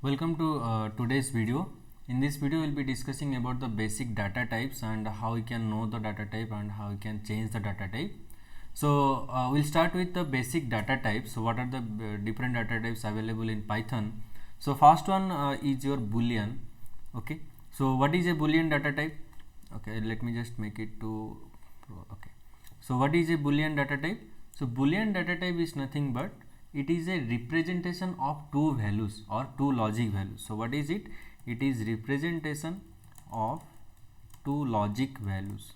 Welcome to today's video. In this video we'll be discussing about the basic data types and how we can know the data type and how we can change the data type. So we'll start with the basic data types. So what are the different data types available in Python? So first one is your boolean. Okay, so what is a boolean data type? Okay, let me just make it to okay. So what is a boolean data type? So boolean data type is nothing but it is a representation of two values or two logic values. So what is it? It is representation of two logic values.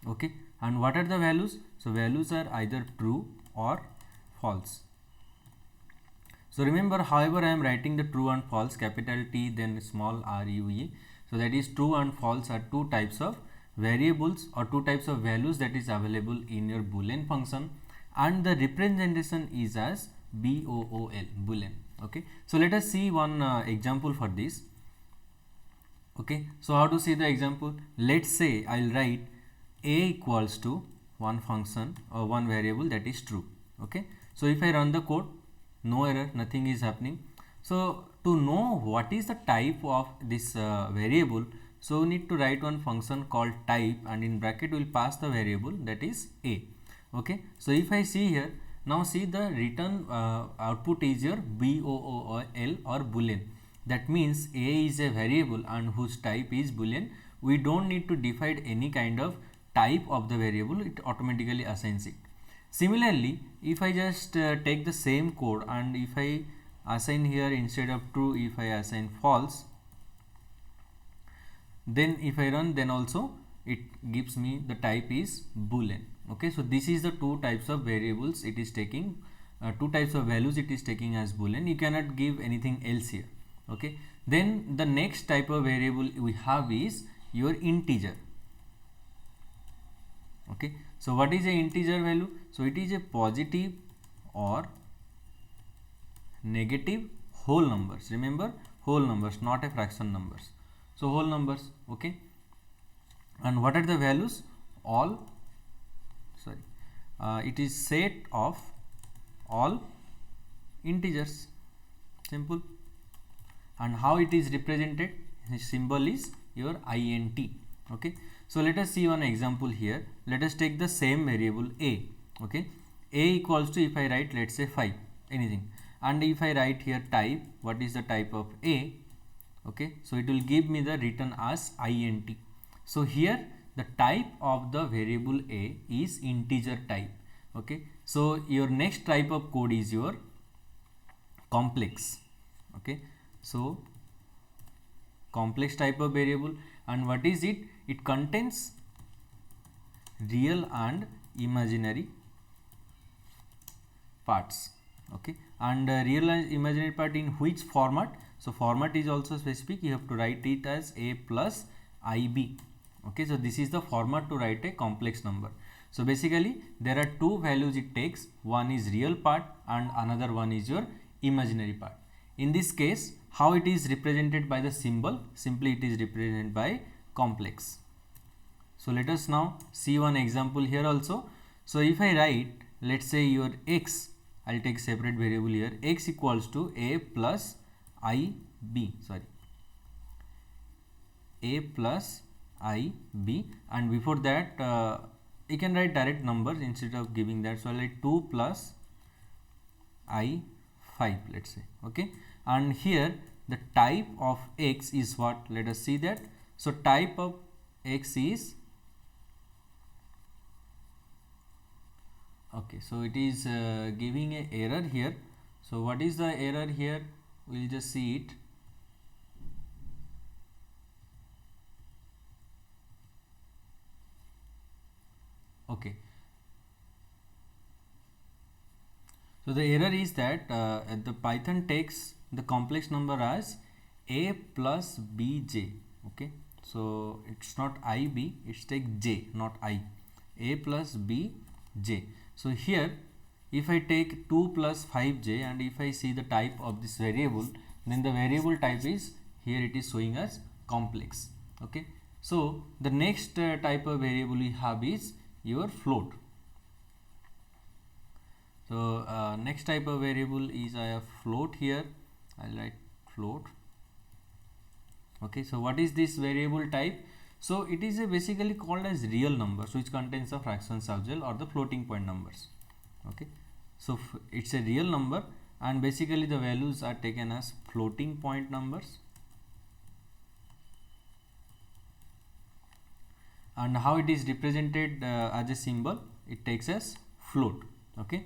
Okay, and what are the values? So values are either true or false. So remember, however, I am writing the true and false, capital T then small r u e. So that is true and false are two types of variables or two types of values that is available in your boolean function, and the representation is as bool, boolean. Okay, so let us see one example for this. Okay, so how to see the example? Let's say I'll write a equals to one function or one variable that is true. Okay, so if I run the code, no error, nothing is happening. So to know what is the type of this variable, so we need to write one function called type, and in bracket we will pass the variable that is a. Okay, so if I see here, now see the return output is your bool or boolean. That means a is a variable and whose type is boolean. We don't need to define any kind of type of the variable, it automatically assigns it. Similarly, if I just take the same code and if I assign here instead of true, if I assign false, then if I run, then also it gives me the type is boolean. Okay, so this is the two types of variables it is taking, two types of values it is taking as boolean. You cannot give anything else here. Okay, then the next type of variable we have is your integer. Okay, so what is a integer value? So it is a positive or negative whole numbers. Remember, whole numbers, not a fraction numbers. So whole numbers. Okay, and what are the values? All it is set of all integers. Simple. And how it is represented? His symbol is your int. Okay, so let us see one example here. Let us take the same variable a. Okay, a equals to, if I write, let's say 5, anything, and if I write here type, what is the type of a? Okay, so it will give me the return as int. So here the type of the variable a is integer type. Okay, so your next type of code is your complex. Okay, so complex type of variable, and what is it? It contains real and imaginary parts. Okay, and real and imaginary part in which format? So format is also specific. You have to write it as a plus ib. Okay, so this is the format to write a complex number. So basically there are two values it takes. One is real part and another one is your imaginary part. In this case, how it is represented by the symbol? Simply it is represented by complex. So let us now see one example here also. So if I write, let's say your x, I'll take separate variable here, x equals to a plus ib, a plus ib, and before that you can write direct numbers instead of giving that. So I'll write 2 plus i5, let's say. Okay, and here the type of x is what? Let us see that. So type of x is, okay, so it is giving a error here. So what is the error here? We'll just see it. Okay, so the error is that the Python takes the complex number as a plus bj. Okay, so it's not ib, it's take j, not I, a plus bj. So here if I take 2 plus 5j and if I see the type of this variable, then the variable type is, here it is showing as complex. Okay, so the next type of variable we have is your float. So next type of variable is I have float here. I'll write float. Okay, so what is this variable type? So it is basically called as real numbers which contains the fractions as well, or the floating point numbers. Okay, so it's a real number, and basically the values are taken as floating point numbers. And how it is represented as a symbol, it takes as float. Okay,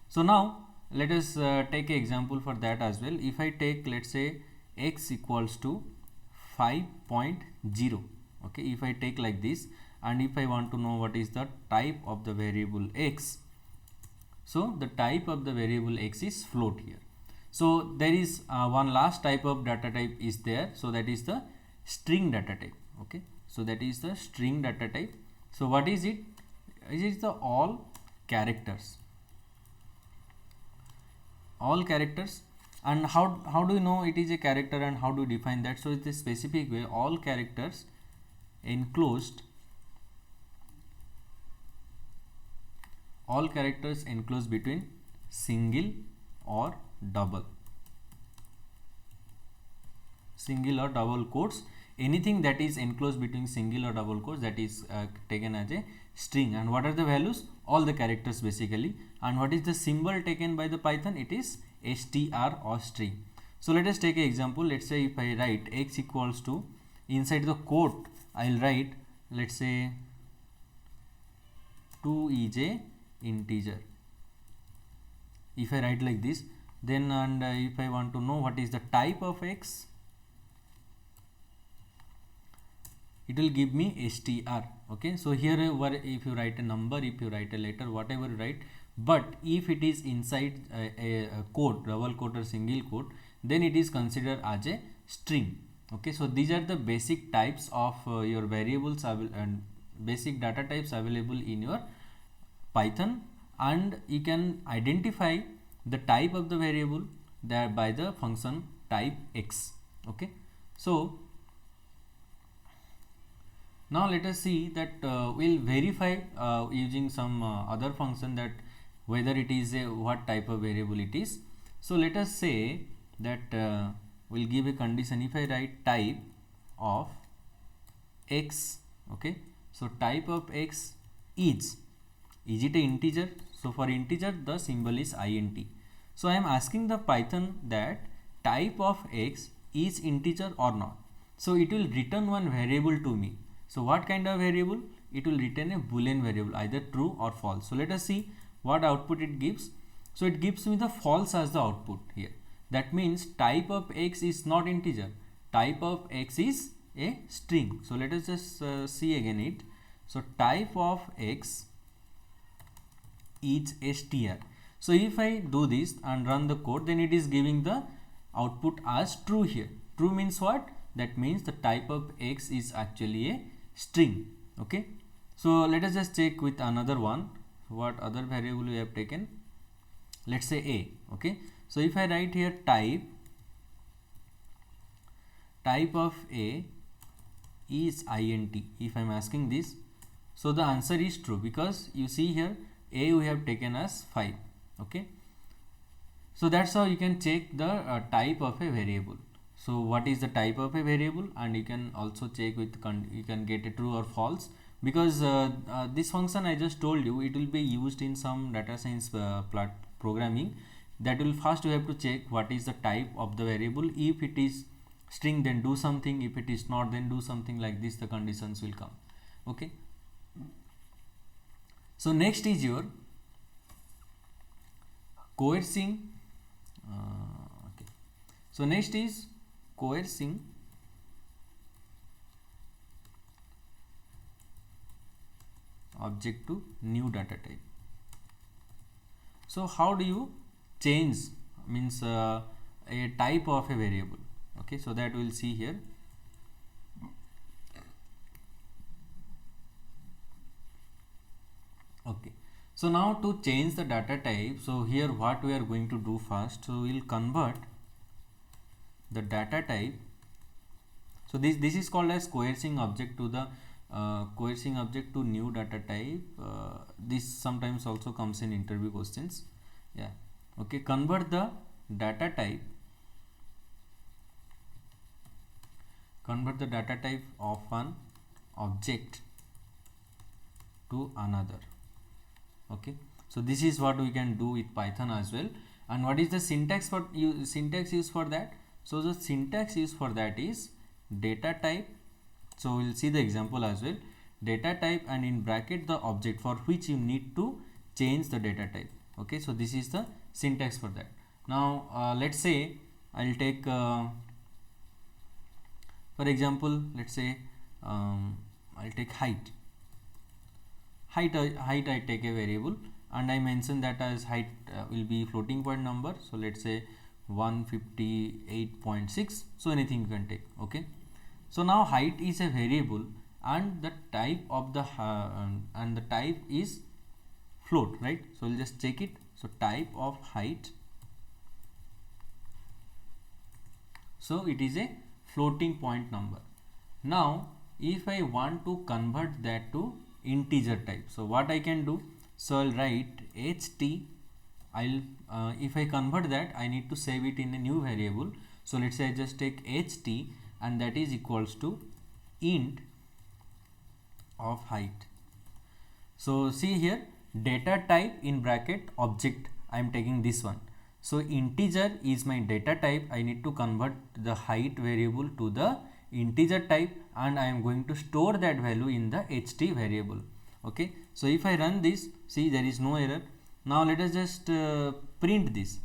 so now let us take an example for that as well. If I take, let's say, x equals to 5.0. okay, if I take like this, and if I want to know what is the type of the variable x, so the type of the variable x is float here. So there is one last type of data type is there, so that is the string data type. Okay, so that is the string data type. So what is it? It is the all characters, and how do you know it is a character, and how do you define that? So it's a specific way, all characters enclosed between single or double quotes. Anything that is enclosed between single or double quotes, that is taken as a string. And what are the values? All the characters basically. And what is the symbol taken by the Python? It is str or string. So let us take an example. Let's say if I write x equals to, inside the quote I'll write, let's say 2 is a integer. If I write like this, then and if I want to know what is the type of x, it will give me str. Okay, so here if you write a number, if you write a letter, whatever you write, but if it is inside a quote, double quote or single quote, then it is considered as a string. Okay, so these are the basic types of your variables and basic data types available in your Python, and you can identify the type of the variable that by the function type x. Okay, so now let us see that we'll verify using some other function that whether it is a what type of variable it is. So let us say that we'll give a condition. If I write type of x, okay, so type of x is it an integer? So for integer the symbol is int. So I am asking the Python that type of x is integer or not. So it will return one variable to me. So what kind of variable? It will return a boolean variable, either true or false. So let us see what output it gives. So it gives me the false as the output here. That means type of x is not integer. Type of x is a string. So let us just see again it. So type of x is str. So if I do this and run the code, then it is giving the output as true here. True means what? That means the type of x is actually a string. Okay, so let us just check with another one. What other variable we have taken? Let's say a. Okay, so if I write here type of a is int, if I am asking this, so the answer is true, because you see here a we have taken as 5. Okay, so that's how you can check the type of a variable. So what is the type of a variable, and you can also check with you can get a true or false, because this function I just told you, it will be used in some data science programming. That will first you have to check what is the type of the variable. If it is string, then do something. If it is not, then do something. Like this the conditions will come. Okay, so next is your coercing. Okay, so next is coercing object to new data type. So how do you change, means a type of a variable? Okay, so that we'll see here. Okay, so now to change the data type, so here what we are going to do first, so we'll convert the data type. So this is called as coercing object to the coercing object to new data type. This sometimes also comes in interview questions. Yeah, okay, convert the data type convert the data type of an object to another. Okay, so this is what we can do with Python as well. And what is the syntax used for that? So the syntax used for that is data type. So we'll see the example as well. Data type and in bracket the object for which you need to change the data type. Okay, so this is the syntax for that. Now let's say I'll take for example, let's say I'll take height I take a variable and I mention that as height will be floating point number. So let's say 158.6. so anything you can take. Okay, so now height is a variable and the type of the type is float, right? So we'll just check it. So type of height, so it is a floating point number. Now if I want to convert that to integer type, so what I can do, so I'll write ht. If I convert that, I need to save it in a new variable. So let's say I just take ht and that is equals to int of height. So see here, data type in bracket object, I am taking this one. So integer is my data type. I need to convert the height variable to the integer type and I am going to store that value in the ht variable. Okay, so if I run this, see there is no error. Now let us just print this.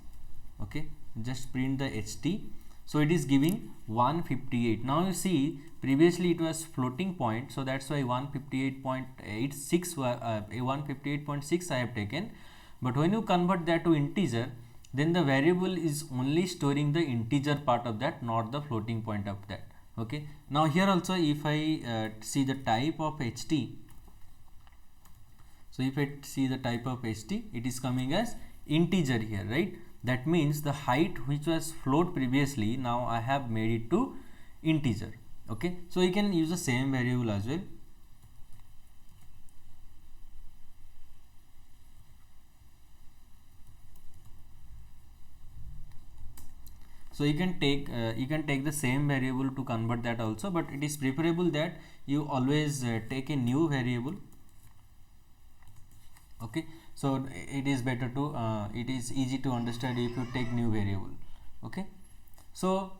Okay, just print the ht. So it is giving 158. Now you see previously it was floating point, so that's why 158.86 158.6 I have taken. But when you convert that to integer, then the variable is only storing the integer part of that, not the floating point of that. Okay, now here also if I see the type of ht, so if I see the type of ht, it is coming as integer here, right? That means the height which was float previously, now I have made it to integer. Okay, so you can use the same variable as well. So you can take the same variable to convert that also, but it is preferable that you always take a new variable. Okay, so it is better to it is easy to understand if you take new variable. Okay, so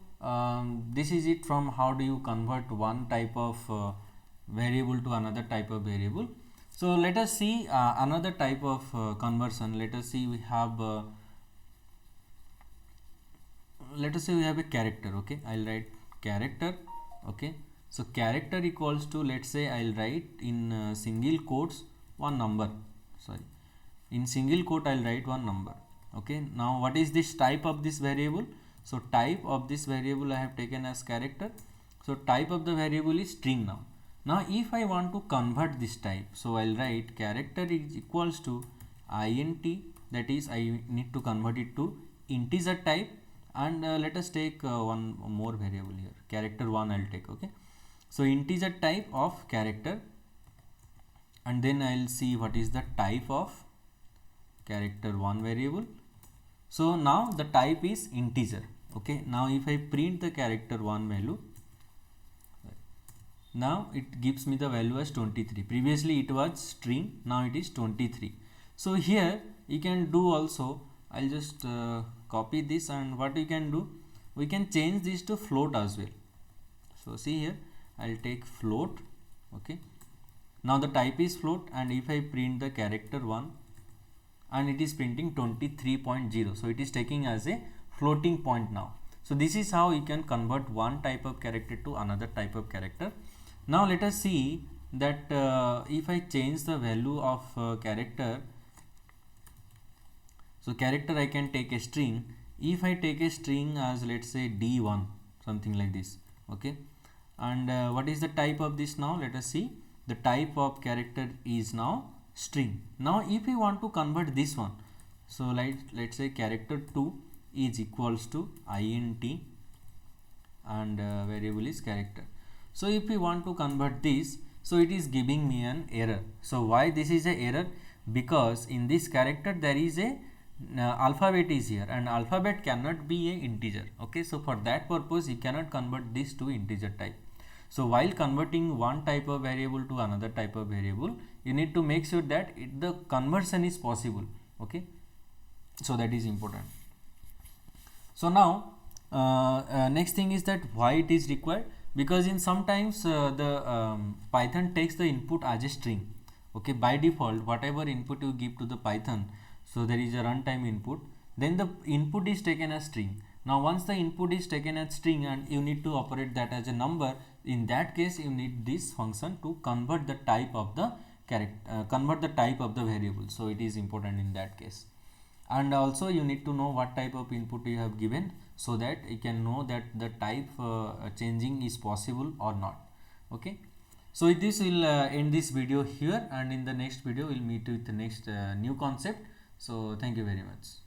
this is it from how do you convert one type of variable to another type of variable. So let us see another type of conversion. Let us see we have let us say we have a character. Okay, I'll write character. Okay, so character equals to, let's say I'll write in single quotes one number. Sorry, in single quote I'll write one number. Okay, now what is this type of this variable? So type of this variable I have taken as character. So type of the variable is string. Now if I want to convert this type, so I'll write character is equals to int, that is I need to convert it to integer type. And let us take one more variable here, character 1 I'll take. Okay, so integer type of character, and then I'll see what is the type of character 1 variable. So now the type is integer. Okay, now if I print the character 1 value, now it gives me the value as 23. Previously it was string, now it is 23. So here you can do also, I'll just copy this, and what you can do, we can change this to float as well. So see here, I'll take float. Okay, now the type is float, and if I print the character 1, and it is printing 23.0, so it is taking as a floating point now. So this is how you can convert one type of character to another type of character. Now let us see that if I change the value of character, so character I can take a string. If I take a string as, let's say D1, something like this. Okay, and what is the type of this now? Let us see. The type of character is now string. Now if we want to convert this one, so let's say character 2 is equals to int, and variable is character. So if we want to convert this, so it is giving me an error. So why this is a error? Because in this character there is a alphabet is here, and alphabet cannot be a integer. Okay, so for that purpose you cannot convert this to integer type. So while converting one type of variable to another type of variable, you need to make sure that the conversion is possible. Okay, so that is important. So now next thing is that why it is required, because in sometimes the Python takes the input as a string. Okay, by default whatever input you give to the Python, so there is a runtime input, then the input is taken as string. Now once the input is taken as string and you need to operate that as a number, in that case you need this function to convert the type of the convert the type of the variable. So it is important in that case. And also you need to know what type of input you have given, so that you can know that the type changing is possible or not. Okay, so with this we'll end this video here, and in the next video we'll meet with the next new concept. So thank you very much.